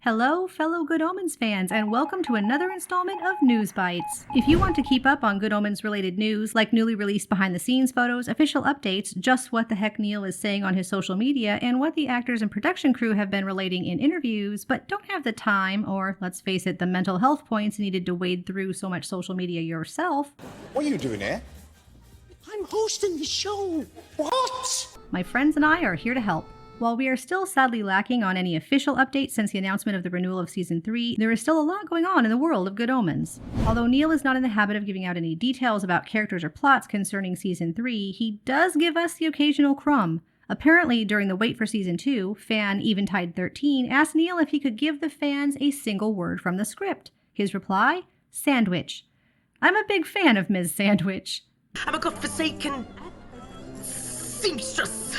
Hello, fellow Good Omens fans, and welcome to another installment of News Bites. If you want to keep up on Good Omens related news, like newly released behind-the-scenes photos, official updates, just what the heck Neil is saying on his social media, and what the actors and production crew have been relating in interviews, but don't have the time, or let's face it, the mental health points needed to wade through so much social media yourself. What are you doing here? I'm hosting the show. What? My friends and I are here to help. While we are still sadly lacking on any official updates since the announcement of the renewal of Season 3, there is still a lot going on in the world of Good Omens. Although Neil is not in the habit of giving out any details about characters or plots concerning Season 3, he does give us the occasional crumb. Apparently, during the wait for Season 2, fan Eventide13 asked Neil if he could give the fans a single word from the script. His reply? Sandwich. I'm a big fan of Ms. Sandwich. I'm a godforsaken seamstress.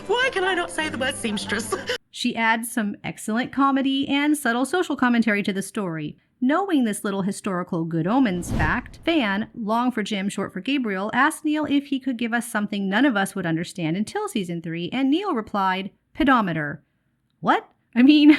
Why can I not say the word seamstress? She adds some excellent comedy and subtle social commentary to the story. Knowing this little historical Good Omens fact, fan, long for Jim, short for Gabriel, asked Neil if he could give us something none of us would understand until Season 3, and Neil replied, pedometer. What? I mean,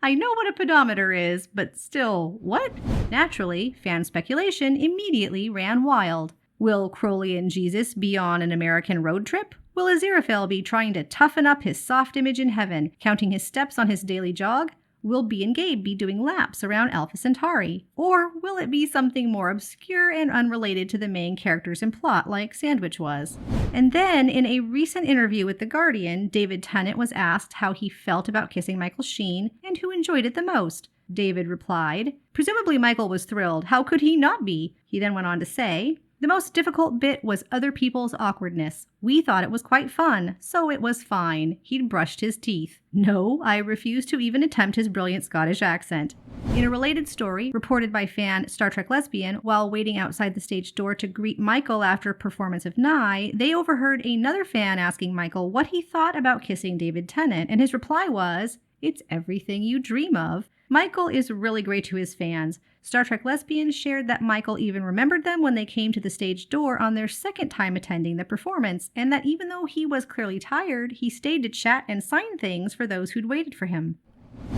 I know what a pedometer is, but still, what? Naturally, fan speculation immediately ran wild. Will Crowley and Jesus be on an American road trip? Will Aziraphale be trying to toughen up his soft image in heaven, counting his steps on his daily jog? Will Bee and Gabe be doing laps around Alpha Centauri? Or will it be something more obscure and unrelated to the main characters and plot like Sandwich was? And then, in a recent interview with The Guardian, David Tennant was asked how he felt about kissing Michael Sheen and who enjoyed it the most. David replied, "Presumably Michael was thrilled. How could he not be?" He then went on to say, "The most difficult bit was other people's awkwardness. We thought it was quite fun, so it was fine. He'd brushed his teeth. No, I refused to even attempt his brilliant Scottish accent." In a related story, reported by fan Star Trek Lesbian, while waiting outside the stage door to greet Michael after a performance of Nye, they overheard another fan asking Michael what he thought about kissing David Tennant, and his reply was, "It's everything you dream of." Michael is really great to his fans. Star Trek Lesbian shared that Michael even remembered them when they came to the stage door on their second time attending the performance, and that even though he was clearly tired, he stayed to chat and sign things for those who'd waited for him.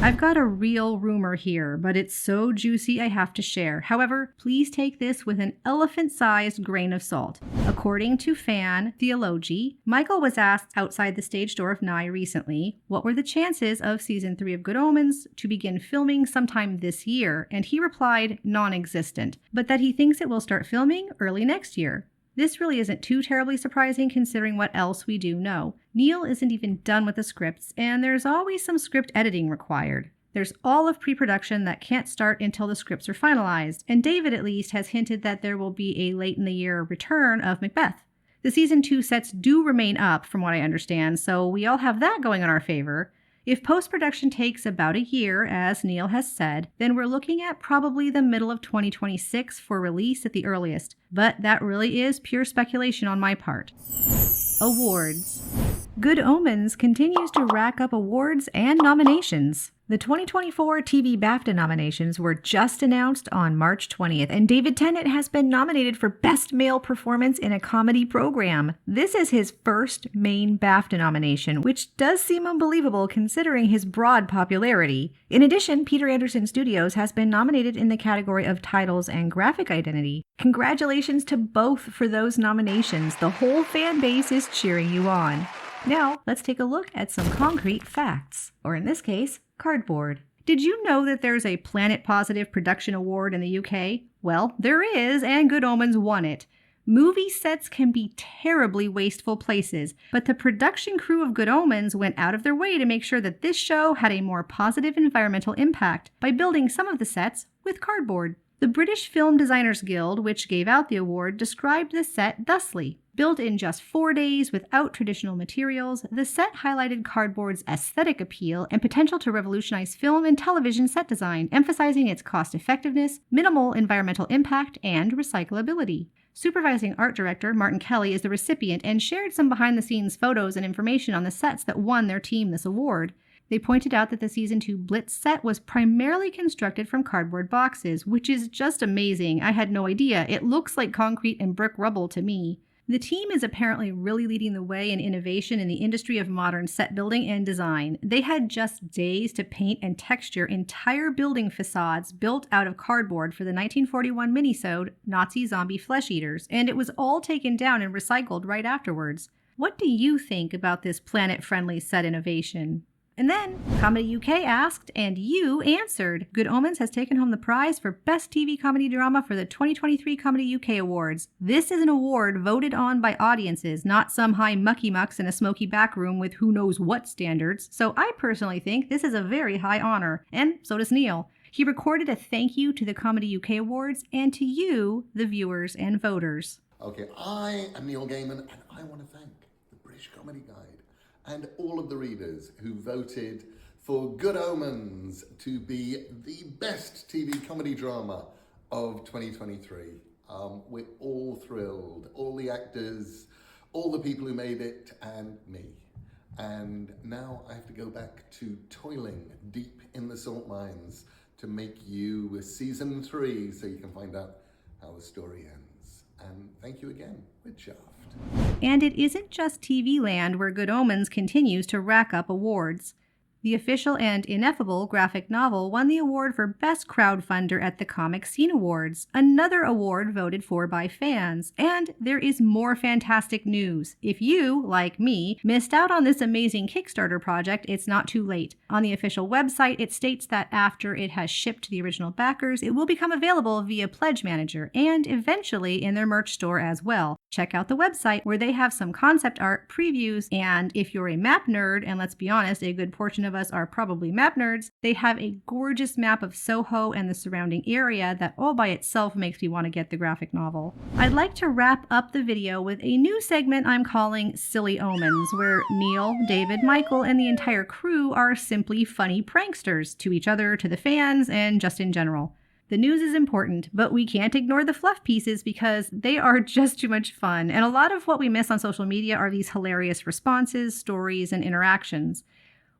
I've got a real rumor here, but it's so juicy I have to share. However, please take this with an elephant-sized grain of salt. According to fan Theology, Michael was asked outside the stage door of Nye recently, what were the chances of Season 3 of Good Omens to begin filming sometime this year, and he replied non-existent, but that he thinks it will start filming early next year. This really isn't too terribly surprising considering what else we do know. Neil isn't even done with the scripts, and there's always some script editing required. There's all of pre-production that can't start until the scripts are finalized, and David at least has hinted that there will be a late-in-the-year return of Macbeth. The Season 2 sets do remain up, from what I understand, so we all have that going in our favor. If post-production takes about a year, as Neil has said, then we're looking at probably the middle of 2026 for release at the earliest, but that really is pure speculation on my part. Awards. Good Omens continues to rack up awards and nominations. The 2024 TV BAFTA nominations were just announced on March 20th, and David Tennant has been nominated for Best Male Performance in a Comedy Program. This is his first main BAFTA nomination, which does seem unbelievable considering his broad popularity. In addition, Peter Anderson Studios has been nominated in the category of Titles and Graphic Identity. Congratulations to both for those nominations. The whole fan base is cheering you on. Now, let's take a look at some concrete facts, or in this case, cardboard. Did you know that there's a Planet Positive Production Award in the UK? Well, there is, and Good Omens won it. Movie sets can be terribly wasteful places, but the production crew of Good Omens went out of their way to make sure that this show had a more positive environmental impact by building some of the sets with cardboard. The British Film Designers Guild, which gave out the award, described the set thusly. Built in just 4 days without traditional materials, the set highlighted cardboard's aesthetic appeal and potential to revolutionize film and television set design, emphasizing its cost-effectiveness, minimal environmental impact, and recyclability. Supervising art director Martin Kelly is the recipient and shared some behind-the-scenes photos and information on the sets that won their team this award. They pointed out that the Season 2 Blitz set was primarily constructed from cardboard boxes, which is just amazing. I had no idea. It looks like concrete and brick rubble to me. The team is apparently really leading the way in innovation in the industry of modern set building and design. They had just days to paint and texture entire building facades built out of cardboard for the 1941 minisode Nazi Zombie Flesh Eaters, and it was all taken down and recycled right afterwards. What do you think about this planet-friendly set innovation? And then, Comedy UK asked, and you answered. Good Omens has taken home the prize for Best TV Comedy Drama for the 2023 Comedy UK Awards. This is an award voted on by audiences, not some high mucky mucks in a smoky back room with who knows what standards. So I personally think this is a very high honor, and so does Neil. He recorded a thank you to the Comedy UK Awards and to you, the viewers and voters. Okay, I am Neil Gaiman, and I want to thank the British Comedy Guide and all of the readers who voted for Good Omens to be the best TV comedy drama of 2023. We're all thrilled, all the actors, all the people who made it, and me. And now I have to go back to toiling deep in the salt mines to make you season 3 so you can find out how the story ends. And thank you again, Witchcraft. And it isn't just TV land where Good Omens continues to rack up awards. The official and ineffable graphic novel won the award for Best Crowdfunder at the Comic Scene Awards, another award voted for by fans. And there is more fantastic news. If you, like me, missed out on this amazing Kickstarter project, it's not too late. On the official website, it states that after it has shipped to the original backers, it will become available via Pledge Manager and eventually in their merch store as well. Check out the website where they have some concept art, previews, and if you're a map nerd, and let's be honest, a good portion of us are probably map nerds, they have a gorgeous map of Soho and the surrounding area that all by itself makes me want to get the graphic novel. I'd like to wrap up the video with a new segment I'm calling Silly Omens, where Neil, David, Michael, and the entire crew are simply funny pranksters to each other, to the fans, and just in general. The news is important, but we can't ignore the fluff pieces because they are just too much fun, and a lot of what we miss on social media are these hilarious responses, stories, and interactions.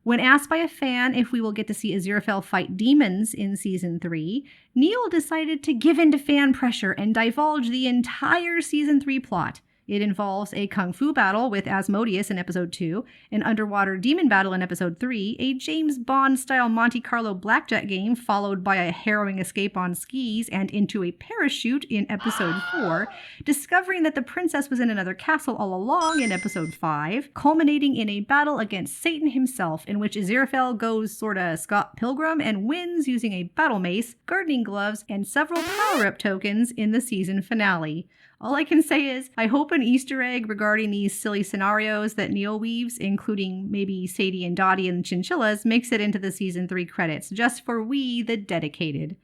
When asked by a fan if we will get to see Aziraphale fight demons in Season 3, Neil decided to give in to fan pressure and divulge the entire Season 3 plot. It involves a kung fu battle with Asmodeus in Episode 2, an underwater demon battle in Episode 3, a James Bond-style Monte Carlo blackjack game followed by a harrowing escape on skis and into a parachute in Episode 4, discovering that the princess was in another castle all along in Episode 5, culminating in a battle against Satan himself in which Aziraphale goes sorta Scott Pilgrim and wins using a battle mace, gardening gloves, and several power-up tokens in the season finale. All I can say is, I hope an Easter egg regarding these silly scenarios that Neil weaves, including maybe Sadie and Dottie and chinchillas, makes it into the Season 3 credits, just for we, the dedicated.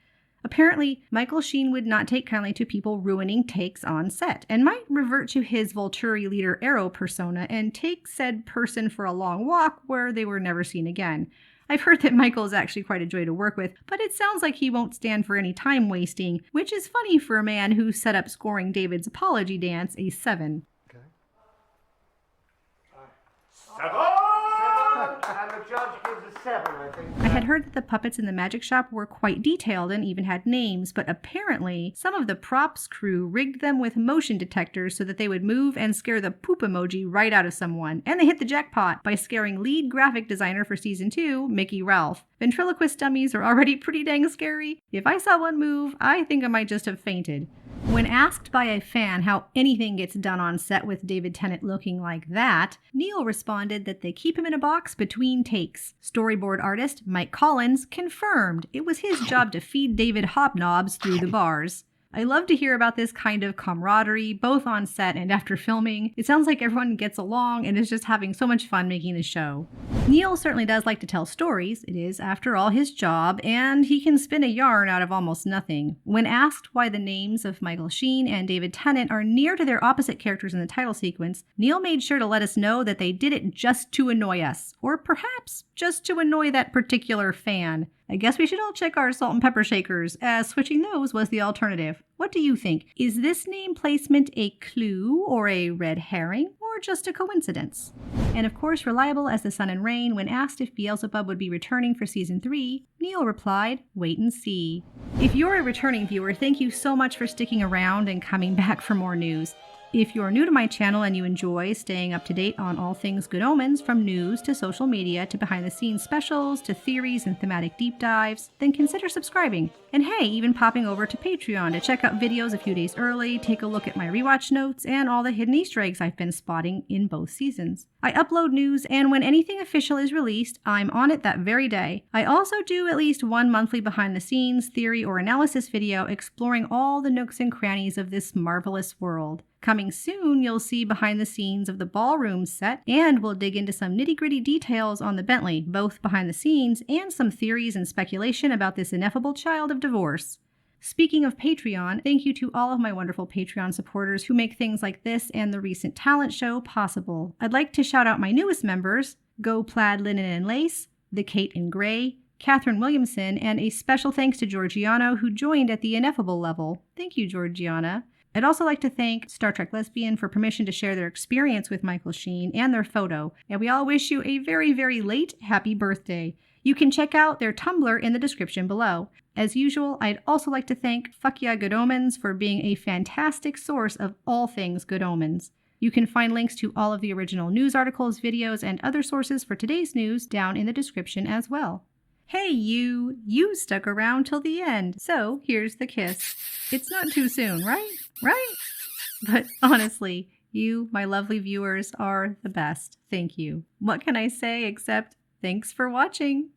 Apparently, Michael Sheen would not take kindly to people ruining takes on set, and might revert to his Volturi leader Arrow persona and take said person for a long walk where they were never seen again. I've heard that Michael is actually quite a joy to work with, but it sounds like he won't stand for any time wasting, which is funny for a man who set up scoring David's apology dance a 7. Okay. 7! And the judge gives a 7, I think. I had heard that the puppets in the magic shop were quite detailed and even had names, but apparently some of the props crew rigged them with motion detectors so that they would move and scare the poop emoji right out of someone. And they hit the jackpot by scaring lead graphic designer for Season 2, Mickey Ralph. Ventriloquist dummies are already pretty dang scary. If I saw one move, I think I might just have fainted. When asked by a fan how anything gets done on set with David Tennant looking like that, Neil responded that they keep him in a box between takes. Storyboard artist Mike Collins confirmed it was his job to feed David hobnobs through the bars. I love to hear about this kind of camaraderie, both on set and after filming. It sounds like everyone gets along and is just having so much fun making the show. Neil certainly does like to tell stories. It is, after all, his job, and he can spin a yarn out of almost nothing. When asked why the names of Michael Sheen and David Tennant are near to their opposite characters in the title sequence, Neil made sure to let us know that they did it just to annoy us, or perhaps just to annoy that particular fan. I guess we should all check our salt and pepper shakers, as switching those was the alternative. What do you think? Is this name placement a clue or a red herring, or just a coincidence? And of course, reliable as the sun and rain, when asked if Beelzebub would be returning for Season 3, Neil replied, wait and see. If you're a returning viewer, thank you so much for sticking around and coming back for more news. If you're new to my channel and you enjoy staying up to date on all things Good Omens, from news to social media to behind-the-scenes specials to theories and thematic deep dives, then consider subscribing. And hey, even popping over to Patreon to check out videos a few days early, take a look at my rewatch notes, and all the hidden Easter eggs I've been spotting in both seasons. I upload news, and when anything official is released, I'm on it that very day. I also do at least one monthly behind-the-scenes theory or analysis video exploring all the nooks and crannies of this marvelous world. Coming soon, you'll see behind the scenes of the ballroom set, and we'll dig into some nitty-gritty details on the Bentley, both behind the scenes and some theories and speculation about this ineffable child of divorce. Speaking of Patreon, thank you to all of my wonderful Patreon supporters who make things like this and the recent talent show possible. I'd like to shout out my newest members, Go Plaid Linen and Lace, The Kate in Grey, Catherine Williamson, and a special thanks to Georgiano who joined at the ineffable level. Thank you, Georgiana. I'd also like to thank Star Trek Lesbian for permission to share their experience with Michael Sheen and their photo, and we all wish you a very, very late happy birthday. You can check out their Tumblr in the description below. As usual, I'd also like to thank Fuck Yeah Good Omens for being a fantastic source of all things Good Omens. You can find links to all of the original news articles, videos, and other sources for today's news down in the description as well. Hey you stuck around till the end, so here's the kiss. It's not too soon, right? Right? But honestly, you, my lovely viewers, are the best. Thank you. What can I say except thanks for watching?